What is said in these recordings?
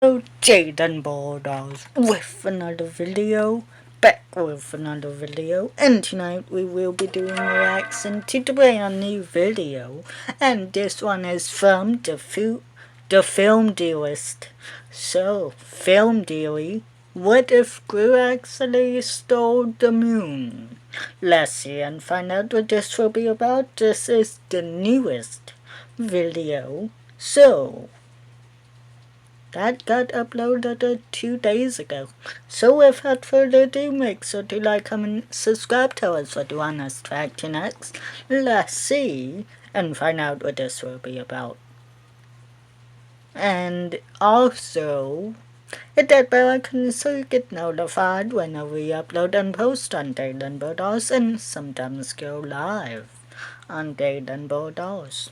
So Jaden Borders with another video, back with another video, and tonight we will be doing a reaction to the brand new video, and this one is from the film dealist. So, film dealie, what if Gru actually stole the moon? Let's see and find out what this will be about. This is the newest video. So, that got uploaded 2 days ago. So without further ado, make sure to like, comment, subscribe, tell us what you want us to act to next. Let's see and find out what this will be about. And also, hit that bell icon so you get notified whenever we upload and post on Jaden Borders, and sometimes go live on Jaden Borders.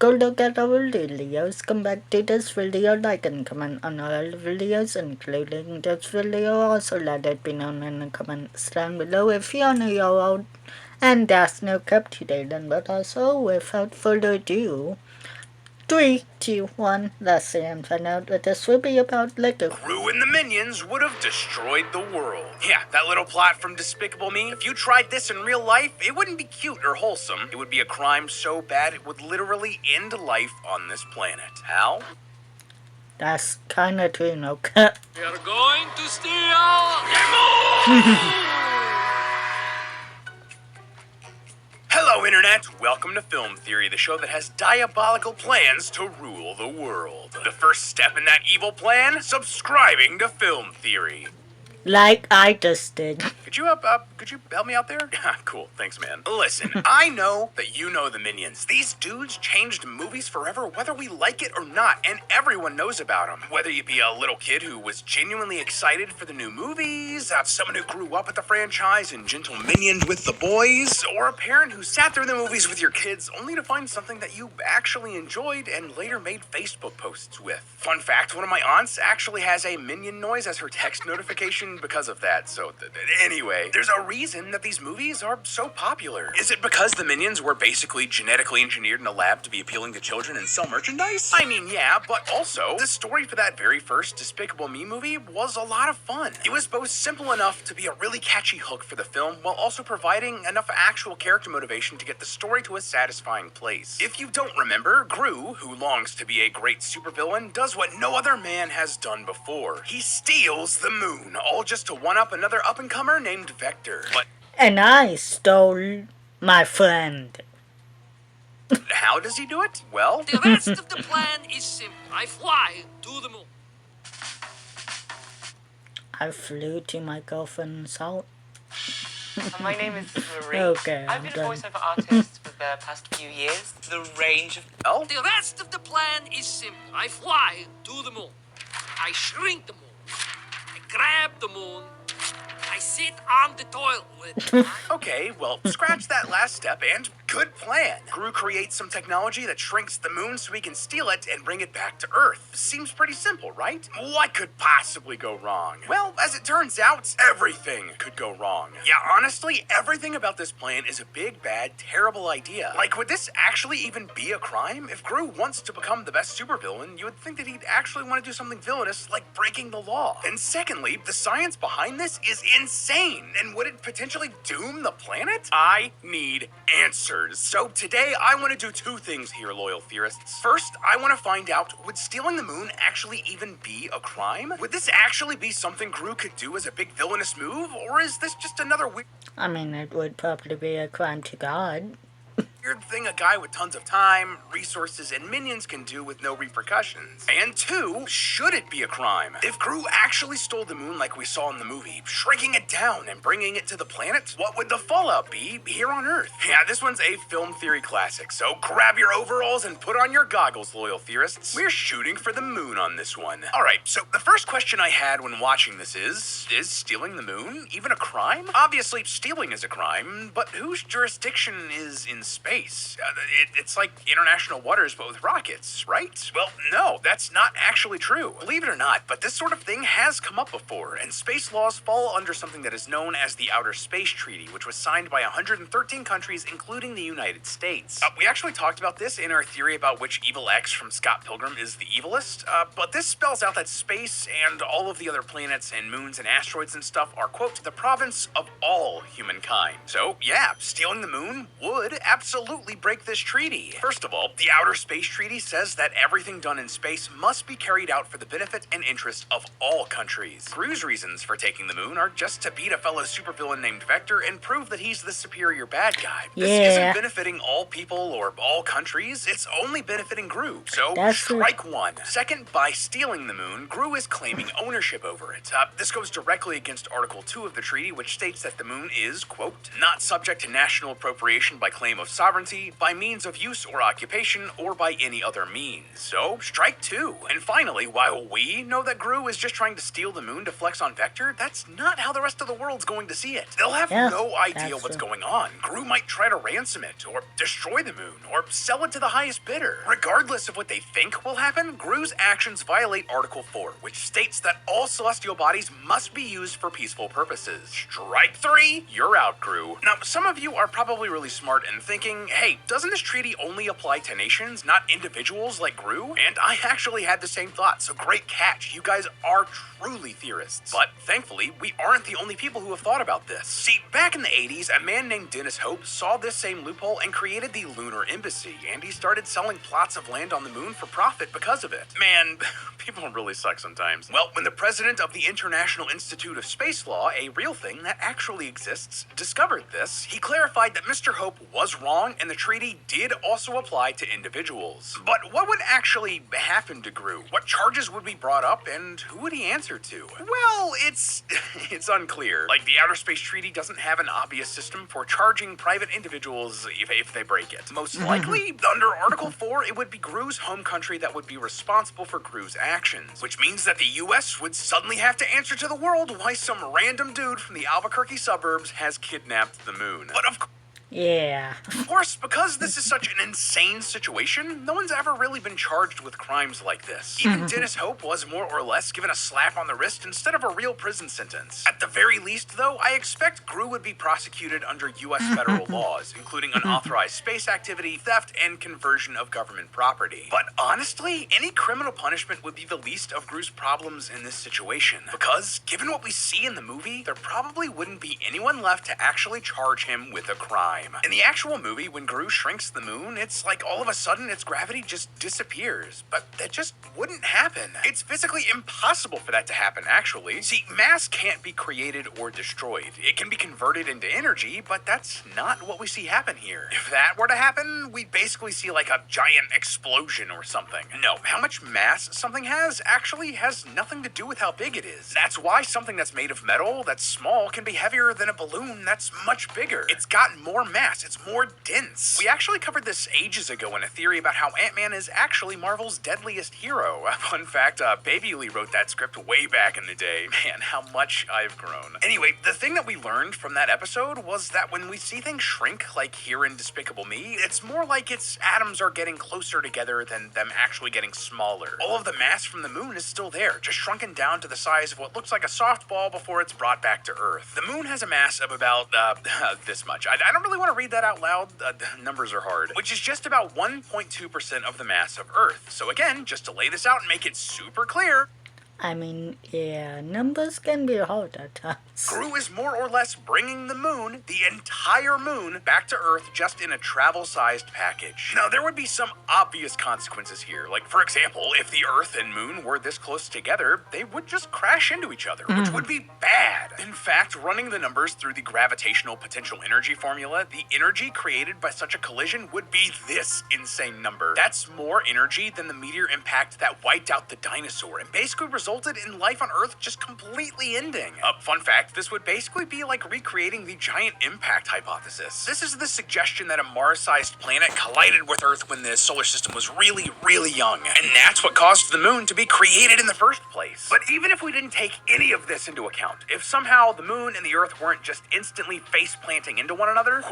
Go look at our videos, come back to this video, like and comment on all videos including this video. Also let it be known in the comments down below if you're new old. And that's no cap today then, but also without further ado, 3, 2, 1, let's see and find out what this will be about later. Gru and the minions would have destroyed the world. Yeah, that little plot from Despicable Me. If you tried this in real life, it wouldn't be cute or wholesome. It would be a crime so bad it would literally end life on this planet. How? That's kinda true, no cap. We are going to steal the Hello, Internet! Welcome to Film Theory, the show that has diabolical plans to rule the world. The first step in that evil plan? Subscribing to Film Theory. Like I just did. Could you help me out there? Cool, thanks, man. Listen, I know that you know the Minions. These dudes changed movies forever, whether we like it or not, and everyone knows about them. Whether you be a little kid who was genuinely excited for the new movies, someone who grew up with the franchise and gentle minioned with the boys, or a parent who sat through the movies with your kids only to find something that you actually enjoyed and later made Facebook posts with. Fun fact, one of my aunts actually has a minion noise as her text notification because of that, so anyway, there's a reason that these movies are so popular. Is it because the minions were basically genetically engineered in a lab to be appealing to children and sell merchandise? I mean, yeah, but also, the story for that very first Despicable Me movie was a lot of fun. It was both simple enough to be a really catchy hook for the film, while also providing enough actual character motivation to get the story to a satisfying place. If you don't remember, Gru, who longs to be a great supervillain, does what no other man has done before. He steals the moon, all just to one-up another up-and-comer named Vector. But And I stole my friend. how does he do it? Well, The rest of the plan is simple. I fly to the moon. I flew to my girlfriend's house. My name is Marie. Okay, I've I'm been a done. voiceover artist for the past few years. The range of well, The rest of the plan is simple. I fly to the moon. I shrink the moon. I grab the moon. I sit on the toilet. okay, well, scratch that last step and good plan. Gru creates some technology that shrinks the moon so he can steal it and bring it back to Earth. Seems pretty simple, right? What could possibly go wrong? Well, as it turns out, everything could go wrong. Yeah, honestly, everything about this plan is a big, bad, terrible idea. Like, would this actually even be a crime? If Gru wants to become the best supervillain, you would think that he'd actually want to do something villainous like breaking the law. And secondly, the science behind this is insane. And would it potentially doom the planet? I need answers. So today, I want to do two things here, loyal theorists. First, I want to find out, would stealing the moon actually even be a crime? Would this actually be something Gru could do as a big villainous move? Or is this just another weird I mean, it would probably be a crime to God. thing a guy with tons of time, resources, and minions can do with no repercussions? And two, should it be a crime? If Gru actually stole the moon like we saw in the movie, shrinking it down and bringing it to the planet, what would the fallout be here on Earth? Yeah, this one's a film theory classic, so grab your overalls and put on your goggles, loyal theorists. We're shooting for the moon on this one. Alright, so the first question I had when watching this is stealing the moon even a crime? Obviously, stealing is a crime, but whose jurisdiction is in space? space. It's like international waters, but with rockets, right? Well, no, that's not actually true. Believe it or not, but this sort of thing has come up before, and space laws fall under something that is known as the Outer Space Treaty, which was signed by 113 countries, including the United States. We actually talked about this in our theory about which Evil X from Scott Pilgrim is the evilest, but this spells out that space and all of the other planets and moons and asteroids and stuff are, quote, the province of all humankind. So, yeah, stealing the moon would absolutely break this treaty. First of all, the Outer Space Treaty says that everything done in space must be carried out for the benefit and interest of all countries. Gru's reasons for taking the moon are just to beat a fellow supervillain named Vector and prove that he's the superior bad guy. This isn't benefiting all people or all countries, it's only benefiting Gru. So, strike one. Second, by stealing the moon, Gru is claiming ownership over it. This goes directly against Article 2 of the treaty, which states that the moon is, quote, not subject to national appropriation by claim of sovereignty, by means of use or occupation, or by any other means. So, strike two. And finally, while we know that Gru is just trying to steal the moon to flex on Vector, that's not how the rest of the world's going to see it. They'll have no idea what's going on. Gru might try to ransom it, or destroy the moon, or sell it to the highest bidder. Regardless of what they think will happen, Gru's actions violate Article 4, which states that all celestial bodies must be used for peaceful purposes. Strike three, you're out, Gru. Now, some of you are probably really smart and thinking, hey, doesn't this treaty only apply to nations, not individuals like Gru? And I actually had the same thought, so great catch. You guys are truly theorists. But thankfully, we aren't the only people who have thought about this. See, back in the 80s, a man named Dennis Hope saw this same loophole and created the Lunar Embassy, and he started selling plots of land on the moon for profit because of it. Man, people really suck sometimes. Well, when the president of the International Institute of Space Law, a real thing that actually exists, discovered this, he clarified that Mr. Hope was wrong and the treaty did also apply to individuals. But what would actually happen to Gru? What charges would be brought up and who would he answer to? Well, it's unclear. Like, the Outer Space Treaty doesn't have an obvious system for charging private individuals if they break it. Most likely, under Article 4, it would be Gru's home country that would be responsible for Gru's actions, which means that the US would suddenly have to answer to the world why some random dude from the Albuquerque suburbs has kidnapped the moon. But of course, because this is such an insane situation, no one's ever really been charged with crimes like this. Even Dennis Hope was more or less given a slap on the wrist instead of a real prison sentence. At the very least, though, I expect Gru would be prosecuted under U.S. federal laws, including unauthorized space activity, theft, and conversion of government property. But honestly, any criminal punishment would be the least of Gru's problems in this situation. Because, given what we see in the movie, there probably wouldn't be anyone left to actually charge him with a crime. In the actual movie, when Gru shrinks the moon, it's like all of a sudden its gravity just disappears. But that just wouldn't happen. It's physically impossible for that to happen, actually. See, mass can't be created or destroyed. It can be converted into energy, but that's not what we see happen here. If that were to happen, we'd basically see like a giant explosion or something. No, how much mass something has actually has nothing to do with how big it is. That's why something that's made of metal that's small can be heavier than a balloon that's much bigger. It's got more mass, it's more dense. We actually covered this ages ago in a theory about how Ant-Man is actually Marvel's deadliest hero. Fun fact, Baby Lee wrote that script way back in the day. Man, how much I've grown. Anyway, the thing that we learned from that episode was that when we see things shrink, like here in Despicable Me, it's more like its atoms are getting closer together than them actually getting smaller. All of the mass from the moon is still there, just shrunken down to the size of what looks like a softball before it's brought back to Earth. The moon has a mass of about, this much. I don't really want to read that out loud, numbers are hard, which is just about 1.2% of the mass of Earth. So again, just to lay this out and make it super clear, I mean, yeah, numbers can be hard at times. Gru is more or less bringing the moon, the entire moon, back to Earth just in a travel-sized package. Now, there would be some obvious consequences here. Like, for example, if the Earth and moon were this close together, they would just crash into each other, which would be bad. In fact, running the numbers through the gravitational potential energy formula, the energy created by such a collision would be this insane number. That's more energy than the meteor impact that wiped out the dinosaur and basically resulted resulted in life on Earth just completely ending. Fun fact, this would basically be like recreating the giant impact hypothesis. This is the suggestion that a Mars-sized planet collided with Earth when the solar system was really, really young, and that's what caused the moon to be created in the first place. But even if we didn't take any of this into account, if somehow the moon and the Earth weren't just instantly face-planting into one another,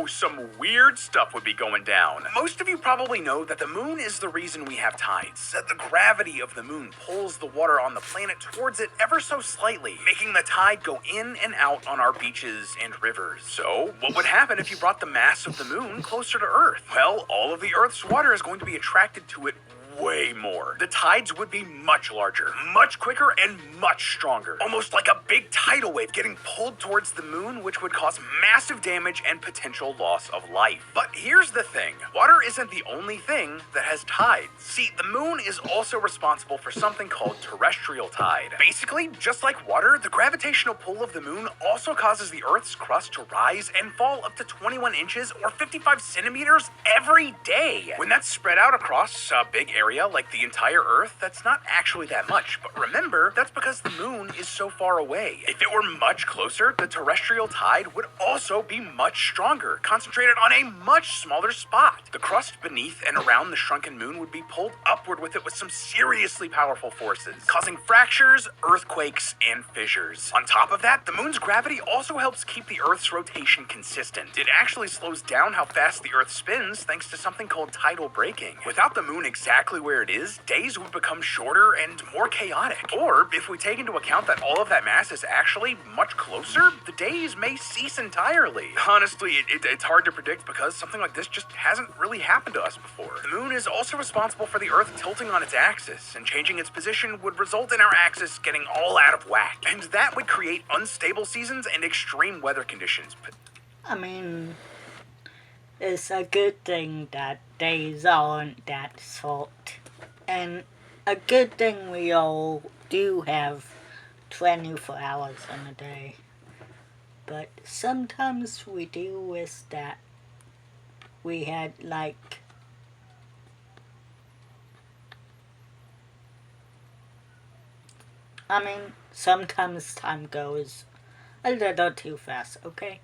some weird stuff would be going down. Most of you probably know that the moon is the reason we have tides. That the gravity of the moon pulls the water on the planet towards it ever so slightly, making the tide go in and out on our beaches and rivers. So, what would happen if you brought the mass of the moon closer to Earth? Well, all of the Earth's water is going to be attracted to it way more. The tides would be much larger, much quicker, and much stronger. Almost like a big tidal wave getting pulled towards the moon, which would cause massive damage and potential loss of life. But here's the thing. Water isn't the only thing that has tides. See, the moon is also responsible for something called terrestrial tide. Basically, just like water, the gravitational pull of the moon also causes the Earth's crust to rise and fall up to 21 inches or 55 centimeters every day. When that's spread out across a big area like the entire Earth, that's not actually that much. But remember, that's because the moon is so far away. If it were much closer, the terrestrial tide would also be much stronger, concentrated on a much smaller spot. The crust beneath and around the shrunken moon would be pulled upward with it with some seriously powerful forces, causing fractures, earthquakes, and fissures. On top of that, the moon's gravity also helps keep the Earth's rotation consistent. It actually slows down how fast the Earth spins thanks to something called tidal braking. Without the moon exactly where it is, days would become shorter and more chaotic. Or, if we take into account that all of that mass is actually much closer, the days may cease entirely. Honestly, it's hard to predict because something like this just hasn't really happened to us before. The moon is also responsible for the Earth tilting on its axis, and changing its position would result in our axis getting all out of whack. And that would create unstable seasons and extreme weather conditions. I mean, it's a good thing that days aren't that short. And a good thing we all do have 24 hours in a day. But sometimes we do wish that we had like sometimes time goes a little too fast, okay?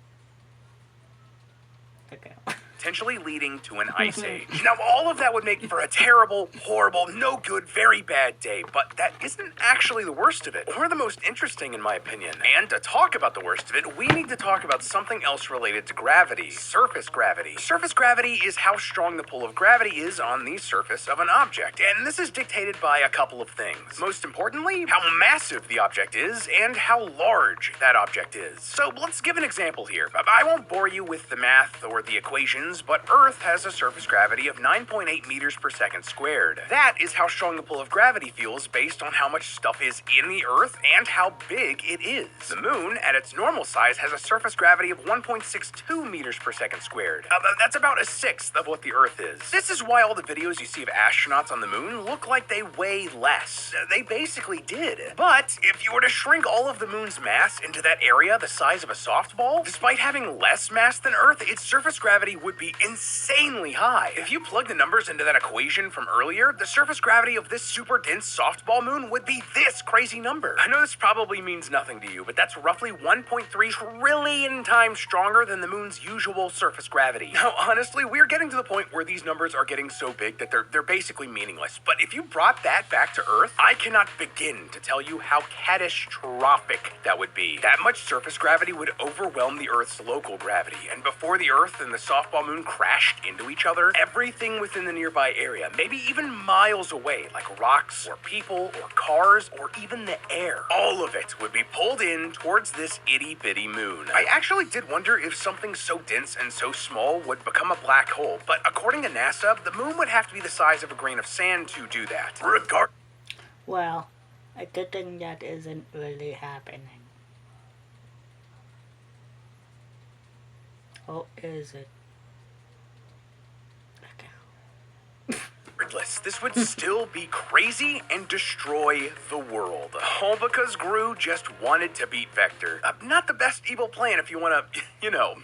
Okay. Potentially leading to an ice age. Now, all of that would make for a terrible, horrible, no good, very bad day, but that isn't actually the worst of it, or the most interesting in my opinion. And to talk about the worst of it, we need to talk about something else related to gravity: surface gravity. Surface gravity is how strong the pull of gravity is on the surface of an object, and this is dictated by a couple of things. Most importantly, how massive the object is, and how large that object is. So let's give an example here. I won't bore you with the math or the equations, but Earth has a surface gravity of 9.8 meters per second squared. That is how strong the pull of gravity feels based on how much stuff is in the Earth and how big it is. The moon, at its normal size, has a surface gravity of 1.62 meters per second squared. That's about a sixth of what the Earth is. This is why all the videos you see of astronauts on the moon look like they weigh less. They basically did. But if you were to shrink all of the moon's mass into that area the size of a softball, despite having less mass than Earth, its surface gravity would be insanely high. If you plug the numbers into that equation from earlier, the surface gravity of this super dense softball moon would be this crazy number. I know this probably means nothing to you, but that's roughly 1.3 trillion times stronger than the moon's usual surface gravity. Now, honestly, we're getting to the point where these numbers are getting so big that they're basically meaningless. But if you brought that back to Earth, I cannot begin to tell you how catastrophic that would be. That much surface gravity would overwhelm the Earth's local gravity, and before the Earth and the softball moon crashed into each other, everything within the nearby area, maybe even miles away, like rocks or people or cars or even the air, all of it would be pulled in towards this itty-bitty moon. I actually did wonder if something so dense and so small would become a black hole, but according to NASA, the moon would have to be the size of a grain of sand to do that. Well, a good thing that isn't really happening. Or is it? Regardless, this would still be crazy and destroy the world. All because Gru just wanted to beat Vector. Not the best evil plan if you want to,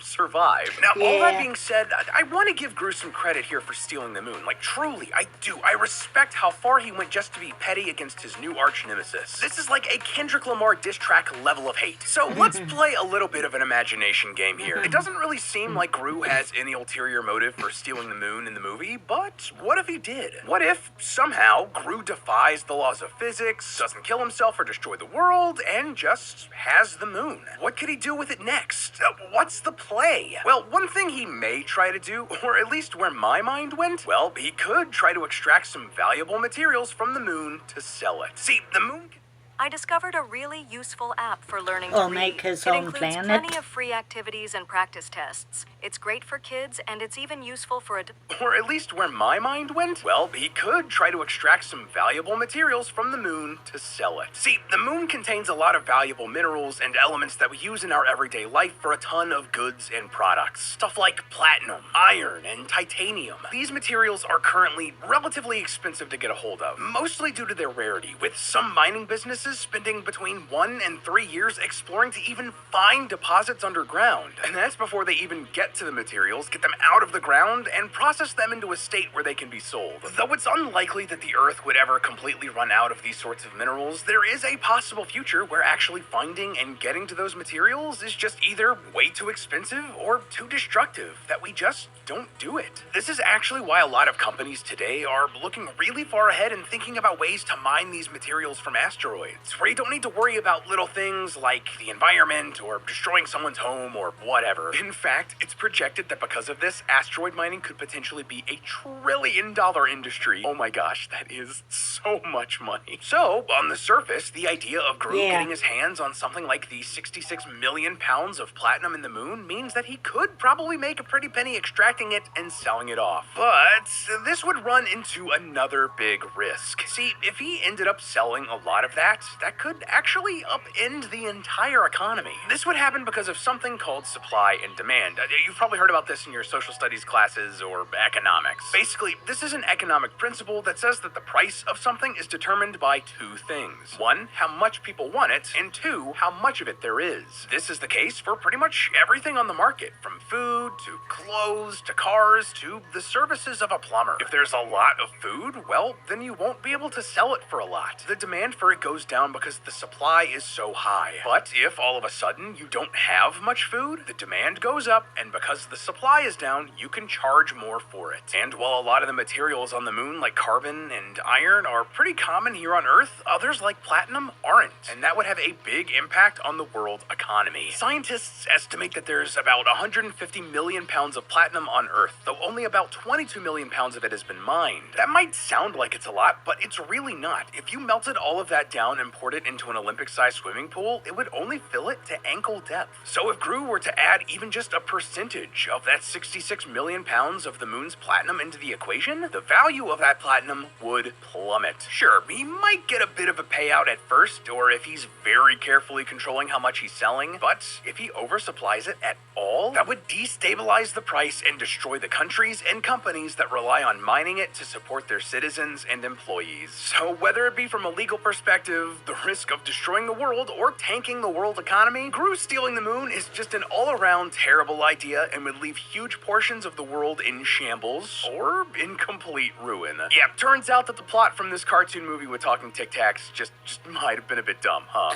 survive. Now, all that Yeah. being said, I want to give Gru some credit here for stealing the moon. Like, truly, I do. I respect how far he went just to be petty against his new arch nemesis. This is like a Kendrick Lamar diss track level of hate. So let's play a little bit of an imagination game here. It doesn't really seem like Gru has any ulterior motive for stealing the moon in the movie, but what if he did? What if, somehow, Gru defies the laws of physics, doesn't kill himself or destroy the world, and just has the moon? What could he do with it next? What's the play? Well, one thing he may try to do, or at least where my mind went, well, he could try to extract some valuable materials from the moon to sell it. See, the moon... I discovered a really useful app for learning to Or read. make his it own includes planet. plenty of free activities and practice tests. It's great for kids, and it's even useful for Or at least where my mind went? Well, he could try to extract some valuable materials from the moon to sell it. See, the moon contains a lot of valuable minerals and elements that we use in our everyday life for a ton of goods and products. Stuff like platinum, iron, and titanium. These materials are currently relatively expensive to get a hold of, mostly due to their rarity, with some mining businesses spending between 1 and 3 years exploring to even find deposits underground. And that's before they even get to the materials, get them out of the ground, and process them into a state where they can be sold. Though it's unlikely that the Earth would ever completely run out of these sorts of minerals, there is a possible future where actually finding and getting to those materials is just either way too expensive or too destructive that we just don't do it. This is actually why a lot of companies today are looking really far ahead and thinking about ways to mine these materials from asteroids, where you don't need to worry about little things like the environment or destroying someone's home or whatever. In fact, it's projected that because of this, asteroid mining could potentially be a $1 trillion industry. Oh my gosh, that is so much money. So, on the surface, the idea of Gru Yeah. getting his hands on something like the 66 million pounds of platinum in the moon means that he could probably make a pretty penny extracting it and selling it off. But this would run into another big risk. See, if he ended up selling a lot of that could actually upend the entire economy. This would happen because of something called supply and demand. You've probably heard about this in your social studies classes or economics. Basically, this is an economic principle that says that the price of something is determined by two things. One, how much people want it, and two, how much of it there is. This is the case for pretty much everything on the market, from food to clothes to cars to the services of a plumber. If there's a lot of food, well, then you won't be able to sell it for a lot. The demand for it goes down because the supply is so high. But if all of a sudden you don't have much food, the demand goes up, and because the supply is down, you can charge more for it. And while a lot of the materials on the moon, like carbon and iron, are pretty common here on Earth, others like platinum aren't, and that would have a big impact on the world economy. Scientists estimate that there's about 150 million pounds of platinum on Earth, though only about 22 million pounds of it has been mined. That might sound like it's a lot, but it's really not. If you melted all of that down and poured it into an Olympic-sized swimming pool, it would only fill it to ankle depth. So if Gru were to add even just a percentage of that 66 million pounds of the moon's platinum into the equation, the value of that platinum would plummet. Sure, he might get a bit of a payout at first, or if he's very carefully controlling how much he's selling, but if he oversupplies it at all, that would destabilize the price and destroy the countries and companies that rely on mining it to support their citizens and employees. So whether it be from a legal perspective, the risk of destroying the world, or tanking the world economy, Gru stealing the moon is just an all-around terrible idea and would leave huge portions of the world in shambles or in complete ruin. Yeah, turns out that the plot from this cartoon movie with talking Tic Tacs just might have been a bit dumb, huh?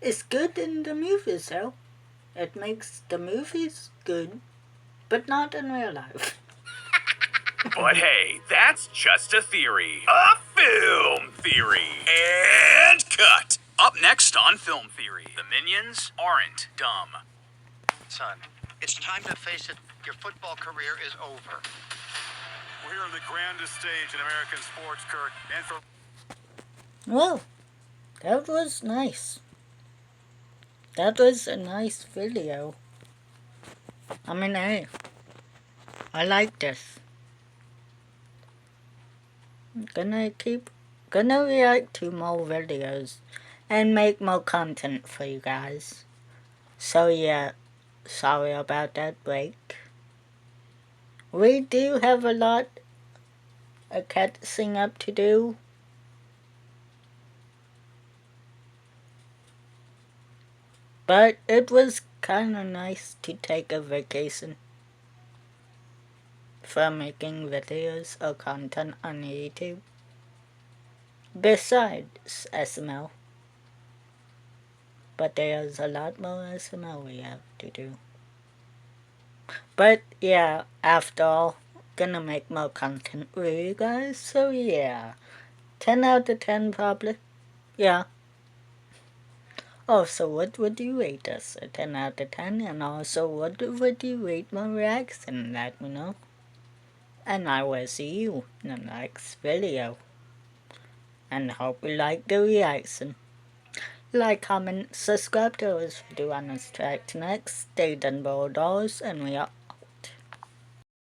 It's good in the movies, though. It makes the movies good, but not in real life. But hey, that's just a theory. A film theory. And cut. Up next on Film Theory, the Minions aren't dumb. Son, it's time to face it. Your football career is over. We're here on the grandest stage in American sports, Kirk, and for Well, that was nice. That was a nice video. I mean, hey, I like this. Gonna react to more videos and make more content for you guys. So yeah, sorry about that break. We do have a lot of catching up to do. But it was kinda nice to take a vacation from making videos or content on YouTube. Besides SML. But there's a lot more SML we have to do. But yeah, after all, gonna make more content with you guys, so yeah. 10 out of 10 probably. Yeah. Also, what would you rate us? A 10 out of 10? And also, what would you rate my reaction? Let me know. And I will see you in the next video. And hope you like the reaction. Like, comment, subscribe to us video on this track next. Stay done, Bulldogs, and we are